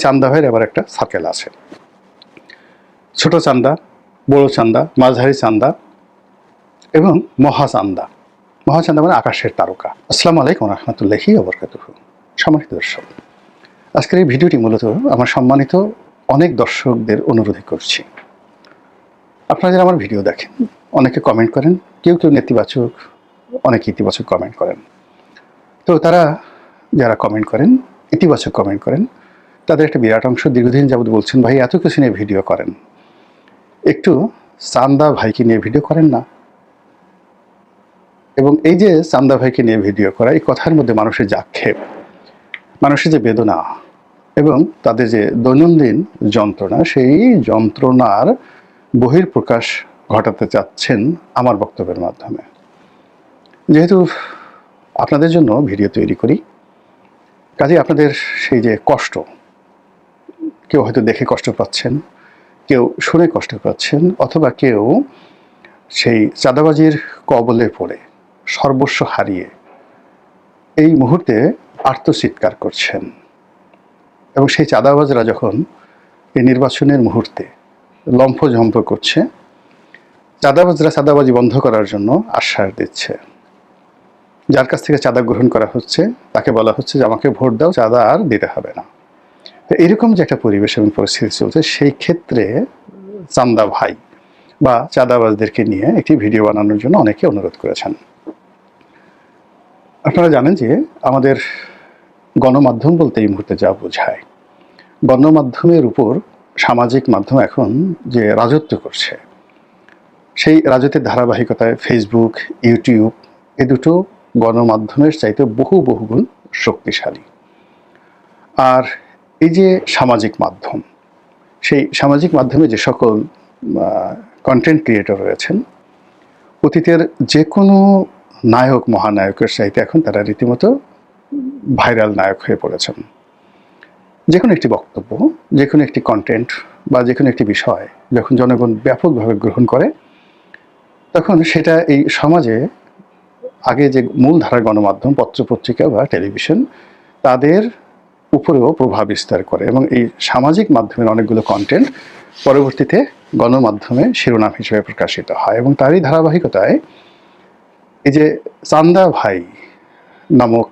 চান্দা ভাইয়ের আবার একটা সার্কেল আছে, ছোট চান্দা, বড় চান্দা, মাঝারি চান্দা এবং মহাচান্দা। মহাচান্দা মানে আকাশের তারকা। আসসালামু আলাইকুম রহমতুল্লাহি ওয়া বারাকাতুহু। সম্মানিত দর্শক, আজকের এই ভিডিওটি মূলত আমার সম্মানিত অনেক দর্শকদের অনুরোধে করছি। আপনারা যারা আমার ভিডিও দেখেন, অনেকে কমেন্ট করেন, কেউ কেউ নেতিবাচক, অনেকে ইতিবাচক কমেন্ট করেন। তো তারা যারা কমেন্ট করেন, ইতিবাচক কমেন্ট করেন, তাদের একটা বিরাট অংশ দীর্ঘদিন যাবত বলছেন, ভাই এত কিছু নিয়ে ভিডিও করেন, একটু চান্দা ভাইকে নিয়ে ভিডিও করেন না। এবং এই যে চান্দা ভাইকে নিয়ে ভিডিও করা, এই কথার মধ্যে মানুষের যে আক্ষেপ, মানুষের যে বেদনা এবং তাদের যে দৈনন্দিন যন্ত্রণা, সেই যন্ত্রণার বহিঃপ্রকাশ ঘটাতে চাচ্ছেন আমার বক্তব্যের মাধ্যমে। যেহেতু আপনাদের জন্য ভিডিও তৈরি করি, কাজে আপনাদের সেই যে কষ্ট, কেউ হয়তো দেখে কষ্ট পাচ্ছেন, কেউ শুনে কষ্ট পাচ্ছেন, অথবা কেউ সেই চাঁদাবাজির কবলে পড়ে সর্বস্ব হারিয়ে এই মুহূর্তে আর্তচিৎকার করছেন। এবং সেই চাঁদাবাজরা যখন এই নির্বাচনের মুহূর্তে লম্ফঝম্প করছে, চাঁদাবাজরা চাঁদাবাজি বন্ধ করার জন্য আশ্বাস দিচ্ছে। যার কাছ থেকে চাঁদা গ্রহণ করা হচ্ছে তাকে বলা হচ্ছে যে আমাকে ভোট দাও, চাঁদা আর দিতে হবে না। তো এরকম যে একটা পরিবেশ এবং পরিস্থিতি চলছে, সেই ক্ষেত্রে চান্দা ভাই বা চাঁদাবাজদেরকে নিয়ে একটি ভিডিও বানানোর জন্য অনেকে অনুরোধ করেছেন। আপনারা জানেন যে আমাদের গণমাধ্যম বলতে এই মুহূর্তে যা বোঝায়, গণমাধ্যমের উপর সামাজিক মাধ্যম এখন যে রাজত্ব করছে, সেই রাজত্বের ধারাবাহিকতায় ফেসবুক, ইউটিউব এ দুটো গণমাধ্যমের চাইতে বহুগুণ শক্তিশালী। আর এই যে সামাজিক মাধ্যম, সেই সামাজিক মাধ্যমে যে সকল কন্টেন্ট ক্রিয়েটর রয়েছেন, অতীতের যে কোনো নায়ক মহানায়কের চাইতে এখন তারা রীতিমতো ভাইরাল নায়ক হয়ে পড়েছেন। যে কোনো একটি বক্তব্য, যে কোনো একটি কন্টেন্ট বা যে কোনো একটি বিষয় যখন জনগণ ব্যাপকভাবে গ্রহণ করে, তখন সেটা এই সমাজে আগে যে মূলধারার গণমাধ্যম, পত্রপত্রিকা বা টেলিভিশন, তাদের উপরেও প্রভাব বিস্তার করে। এবং এই সামাজিক মাধ্যমের অনেকগুলো কন্টেন্ট পরবর্তীতে গণমাধ্যমে শিরোনাম হিসেবে প্রকাশিত হয়। এবং তারই ধারাবাহিকতায় এই যে চান্দা ভাই নামক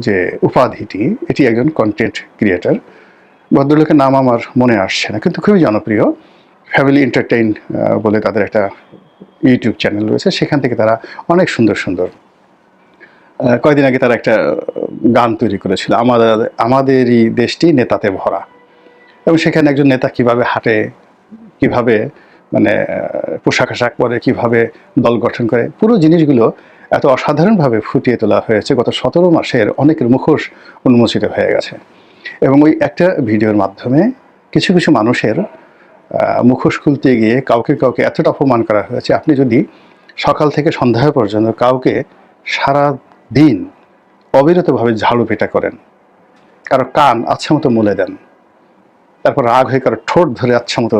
যে উপাধিটি, এটি একজন কন্টেন্ট ক্রিয়েটর। ভদ্রলোকের নাম আমার মনে আসছে না, কিন্তু খুবই জনপ্রিয়। ফ্যামিলি এন্টারটেইন বলে তাদের একটা ইউটিউব চ্যানেল রয়েছে, সেখান থেকে তারা অনেক সুন্দর সুন্দর, কয়েকদিন আগে তারা একটা গান তৈরি করেছিল, আমাদেরই দেশটি নেতাতে ভরা। এবং সেখানে একজন নেতা কিভাবে হাঁটে, কিভাবে মানে পোশাক আশাক পরে, কিভাবে দল গঠন করে, পুরো জিনিসগুলো এত অসাধারণভাবে ফুটিয়ে তোলা হয়েছে। গত 17 মাসের অনেকের মুখোশ উন্মোচিত হয়ে গেছে। এবং ওই একটা ভিডিওর মাধ্যমে কিছু কিছু মানুষের মুখোশ খুলতে গিয়ে কাউকে এতটা অপমান করা হয়েছে। আপনি যদি সকাল থেকে সন্ধ্যা পর্যন্ত কাউকে সারা দিন অবিরতভাবে ঝাড়ু পেটা করেন, কারো কান আচ্ছা মতো মুলে দেন, তারপর রাগ হয়ে কারো ঠোঁট ধরে আচ্ছা মতো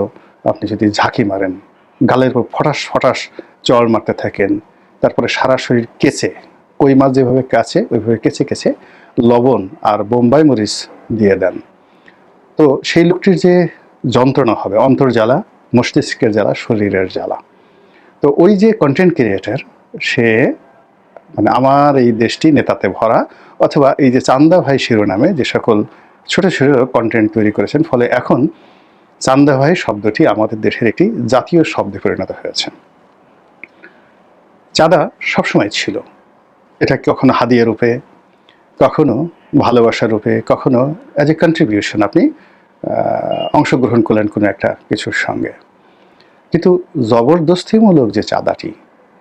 আপনি যদি ঝাঁকি মারেন, গালের উপর ফটাস চড় মারতে থাকেন, তারপরে সারা শরীর কেচে, কই মাছ যেভাবে কাছে ওইভাবে কেচে লবণ আর বোম্বাই মরিচ দিয়ে দেন, তো সেই লোকটির যে যন্ত্রণা হবে, অন্তর জ্বালা, মস্তিষ্কের জ্বালা, শরীরের জ্বালা। তো ওই যে কন্টেন্ট ক্রিয়েটর, সে মানে আমার এই দেশটি নেতাতে ভরা, অথবা এই যে চান্দা ভাই শিরোনামে যে সকল ছোট ছোট কন্টেন্ট তৈরি করেছেন, ফলে এখন চান্দা ভাই শব্দটি আমাদের দেশের একটি জাতীয় শব্দে পরিণত হয়েছে। চাঁদা সবসময় ছিল, এটা কখনো হাদিয়া রূপে, কখনো ভালোবাসার রূপে, কখনো অ্যাজ এ কন্ট্রিবিউশন, আপনি অংশগ্রহণ করলেন কোনো একটা কিছুর সঙ্গে। কিন্তু জবরদস্তিমূলক যে চাঁদাটি,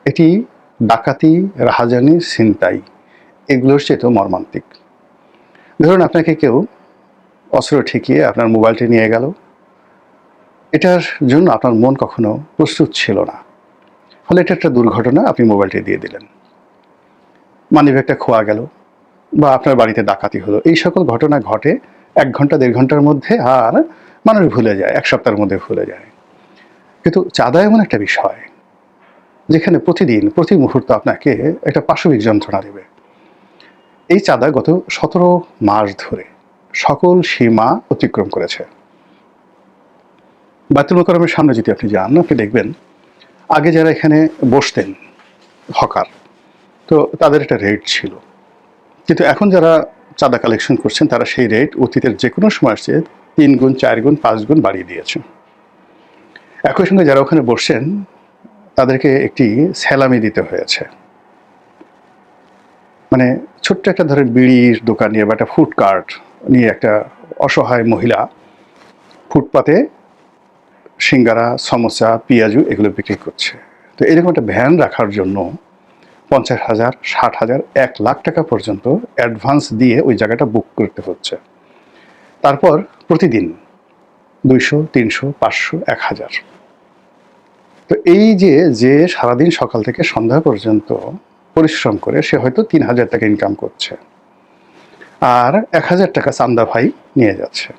এটি ডাকাতি, রাহাজানি, ছিনতাই এগুলোর চেয়েও মর্মান্তিক। ধরুন আপনাকে কেউ অস্ত্র ঠেকিয়ে আপনার মোবাইলটি নিয়ে গেল, এটার জন্য আপনার মন কখনো প্রস্তুত ছিল না, ফলে এটা একটা দুর্ঘটনা, আপনি মোবাইলটি দিয়ে দিলেন। মানিব্যাগটা খোয়া গেল বা আপনার বাড়িতে ডাকাতি হলো, এই সকল ঘটনা ঘটে 1 ঘন্টা 1.5 ঘন্টার মধ্যে, আর মানুষ ভুলে যায়, 1 সপ্তাহের মধ্যে ভুলে যায়। কিন্তু চাঁদা এমন একটা বিষয় যেখানে প্রতিদিন প্রতি মুহূর্ত আপনাকে একটা পাশবিক যন্ত্রণা দেবে। এই চাঁদা গত 17 মাস ধরে সকল সীমা অতিক্রম করেছে। বায়তুল মোকাররমের সামনে যদি আপনি যান, আপনি দেখবেন আগে যারা এখানে বসতেন হকার, তো তাদের একটা রেট ছিল, কিন্তু এখন যারা চাঁদা কালেকশন করছেন তারা সেই রেট অতীতের যে কোনো সময় চেয়ে 3 গুণ 4 গুণ 5 গুণ বাড়িয়ে দিয়েছে। একই সঙ্গে যারা ওখানে বসছেন তাদেরকে একটি স্যালামি দিতে হয়েছে। মানে ছোট্ট একটা ধরেন বিড়ির দোকান নিয়ে বা একটা ফুড কার্ট নিয়ে একটা অসহায় মহিলা ফুটপাতে সিঙ্গারা, সমোসা, পেঁয়াজু এগুলো বিক্রি করছে। তো এরকম একটা ভ্যান রাখার জন্য 50,000, 60,000, 1,00,000 টাকা পর্যন্ত অ্যাডভান্স দিয়ে ওই জায়গাটা বুক করতে হচ্ছে। তারপর প্রতিদিন 200, 300, 500, 1000। তো এই যে সারাদিন সকাল থেকে সন্ধ্যা পর্যন্ত পরিশ্রম করে সে হয়তো 3,000 টাকা ইনকাম করছে, আর 1,000 টাকা চান্দা ভাই নিয়ে যাচ্ছে।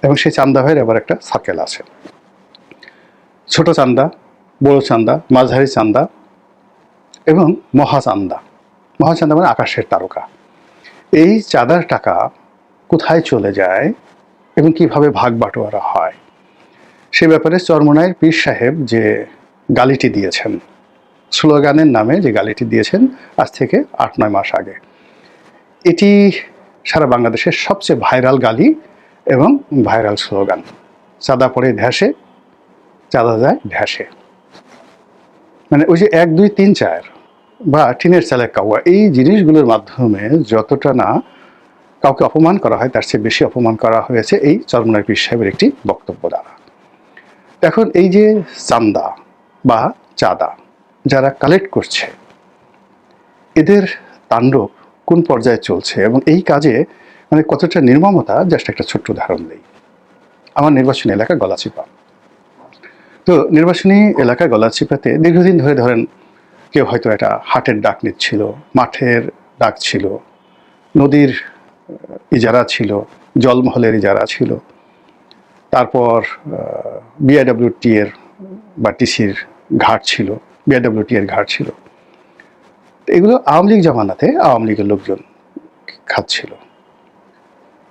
এবং সেই চান্দা ভাইয়ের আবার একটা সার্কেল আছে, ছোট চান্দা, বড় চান্দা, মাঝারি চান্দা এবং মহাচান্দা। মহাচান্দা মানে আকাশের তারকা। এই চাঁদার টাকা কোথায় চলে যায় এবং কিভাবে ভাগ বাটোয়ারা হয় সে ব্যাপারে চরমোনাইয়ের পীর সাহেব যে গালিটি দিয়েছেন, স্লোগানের নামে যে গালিটি দিয়েছেন আজ থেকে 8-9 মাস আগে, এটি সারা বাংলাদেশের সবচেয়ে ভাইরাল গালি এবং ভাইরাল স্লোগান। চাঁদা পড়ে ধ্যাসে, চাঁদা যায় ধ্যাসে। মানে ওই যে 1, 2, 3, 4 বা টিনের চালে কাওয়া, এই জিনিসগুলোর মাধ্যমে যতটা না কাউকে অপমান করা হয় তার চেয়ে বেশি অপমান করা হয়েছে এই চরমোনাই পীর সাহেবের একটি বক্তব্য দ্বারা। এখন এই যে চান্দা বা চাঁদা যারা কালেক্ট করছে, এদের তাণ্ডব কোন পর্যায়ে চলছে এবং এই কাজে মানে কতটা নির্মমতা, জাস্ট একটা ছোট্ট উদাহরণ দেই। আমার নির্বাচনী এলাকা গলাচিপা। তো নির্বাচনী এলাকা গলাচিপাতে দীর্ঘদিন ধরে ধরেন কেউ হয়তো একটা হাটের ডাক নিচ্ছিল, মাঠের ডাক ছিল, নদীর ইজারা ছিল, জলমহলের ইজারা ছিল, তারপর বিআইডব্লিউটি এর বা টিসির ঘাট ছিল, বিআইডব্লিউটি এর ঘাট ছিল। এগুলো আওয়ামী লীগ জামানাতে আওয়ামী লীগের লোকজন খাচ্ছিল।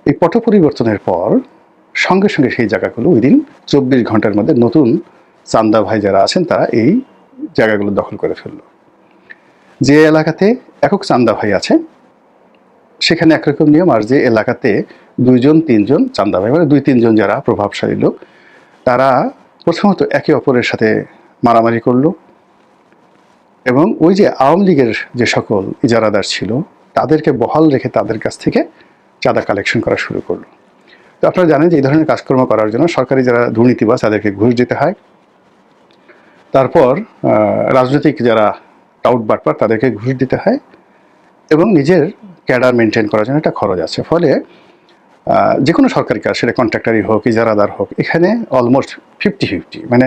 এই পট পরিবর্তনের পর সঙ্গে সঙ্গে সেই জায়গাগুলো উইদিন 24 ঘন্টার মধ্যে নতুন চান্দা ভাই যারা আছেন তারা এই জায়গাগুলো দখল করে ফেললো। যে এলাকাতে একক চান্দা ভাই আছে সেখানে একরকম নিয়ম, আর যে এলাকাতে 2জন 3জন চান্দা ভাই মানে 2-3 জন যারা প্রভাবশালী লোক, তারা প্রথমত একে অপরের সাথে মারামারি করলো এবং ওই যে আওয়ামী লীগের যে সকল ইজারাদার ছিল তাদেরকে বহাল রেখে তাদের কাছ থেকে চাঁদা কালেকশন করা শুরু করলো। তো আপনারা জানেন যে এই ধরনের কাজকর্ম করার জন্য সরকারি যারা দুর্নীতিবাজ তাদেরকে ঘুষ দিতে হয়, তারপর রাজনৈতিক যারা টাউট বাটপার তাদেরকে ঘুষ দিতে হয় এবং নিজের ক্যাডার মেনটেন করার জন্য একটা খরচ আছে। ফলে যে কোনো সরকারি কাজ, সেটা কন্ট্রাক্টারই হোক, ইজারাদার হোক, এখানে অলমোস্ট 50-50, মানে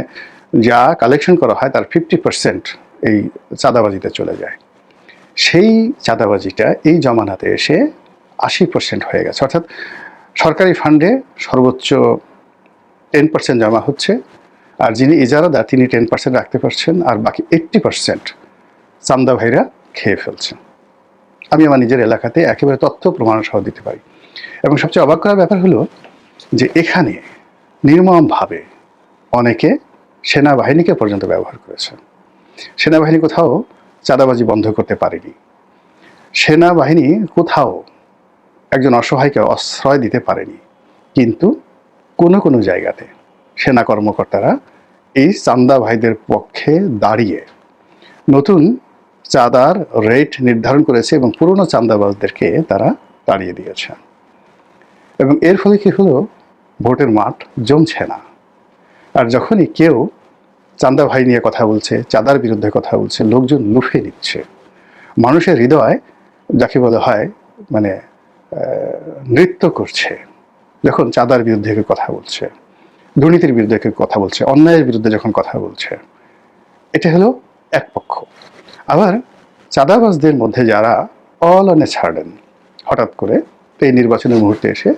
যা কালেকশন করা হয় তার 50% এই চাঁদাবাজিতে চলে যায়। সেই চাঁদাবাজিটা এই জমানাতে এসে 80% হয়ে গেছে। অর্থাৎ সরকারি ফান্ডে সর্বোচ্চ 10% জমা হচ্ছে, আর যিনি ইজারাদার তিনি 10% রাখতে পারছেন, আর বাকি 80% চান্দা ভাইরা খেয়ে ফেলছেন। আমি আমার নিজের এলাকাতে একেবারে তথ্য প্রমাণ সহ দিতে পারি। এবং সবচেয়ে অবাক করার ব্যাপার হলো যে এখানে নির্মমভাবে অনেকে সেনাবাহিনীকে পর্যন্ত ব্যবহার করেছে। সেনাবাহিনী কোথাও চাঁদাবাজি বন্ধ করতে পারেনি, সেনাবাহিনী কোথাও একজন অসহায়কে আশ্রয় দিতে পারেনি, কিন্তু কোনো কোনো জায়গাতে সেনা কর্মকর্তারা এই চান্দা ভাইদের পক্ষে দাঁড়িয়ে নতুন চাঁদার রেট নির্ধারণ করেছে এবং পুরনো চাঁদাবাজদেরকে তারা তাড়িয়ে দিয়েছে। এবং এর ফলে কি হলো, ভোটের মাঠ জমছে না। আর যখনই কেউ চান্দা ভাই নিয়ে কথা বলছে, চাঁদার বিরুদ্ধে কথা বলছে, লোকজন লুফে নিচ্ছে। মানুষের হৃদয় যাকে বলা হয় মানে নৃত্য করছে যখন চাঁদার বিরুদ্ধে কেউ কথা বলছে, দুর্নীতির বিরুদ্ধে কেউ কথা বলছে, অন্যায়ের বিরুদ্ধে যখন কথা বলছে। এটা হলো এক পক্ষ। আবার চাঁদাবাজদের মধ্যে যারা অল অন এ সাডেন হঠাৎ করে এই নির্বাচনের মুহূর্তে এসে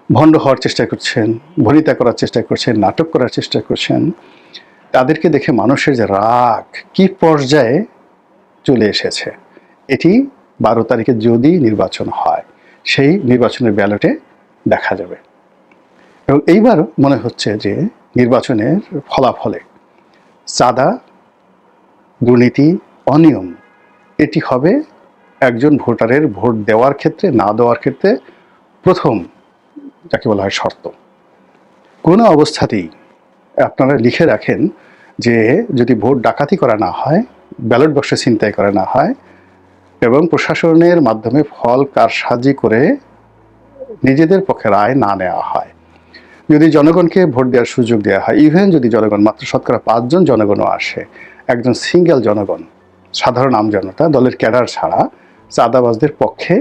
ভণ্ড হওয়ার চেষ্টা করছেন, ভনিতা করার চেষ্টা করছেন, নাটক করার চেষ্টা করছেন, তাদেরকে দেখে মানুষের যে রাগ কি পর্যায়ে চলে এসেছে, এটি 12 তারিখে যদি নির্বাচন হয় সেই নির্বাচনের ব্যালটে দেখা যাবে। এবং এইবারও মনে হচ্ছে যে নির্বাচনের ফলাফলে চাঁদা, দুর্নীতি, অনিয়ম এটি হবে একজন ভোটারের ভোট দেওয়ার ক্ষেত্রে, না দেওয়ার ক্ষেত্রে প্রথম যাকে বলা হয় শর্ত। কোনো অবস্থাতেই আপনারা লিখে রাখেন যে যদি ভোট ডাকাতি করা না হয়, ব্যালট বক্সে ছিনতাই করা না হয় এবং প্রশাসনের মাধ্যমে ফল কারসাজি করে নিজেদের পক্ষে রায় না নেওয়া হয়, যদি জনগণকে ভোট দেওয়ার সুযোগ দেওয়া হয়, ইভেন যদি জনগণ মাত্র শতকরা 5 জন জনগণও আসে, একজন সিঙ্গেল জনগণ, সাধারণ আমজনতা, দলের ক্যাডার ছাড়া চাঁদাবাজদের পক্ষে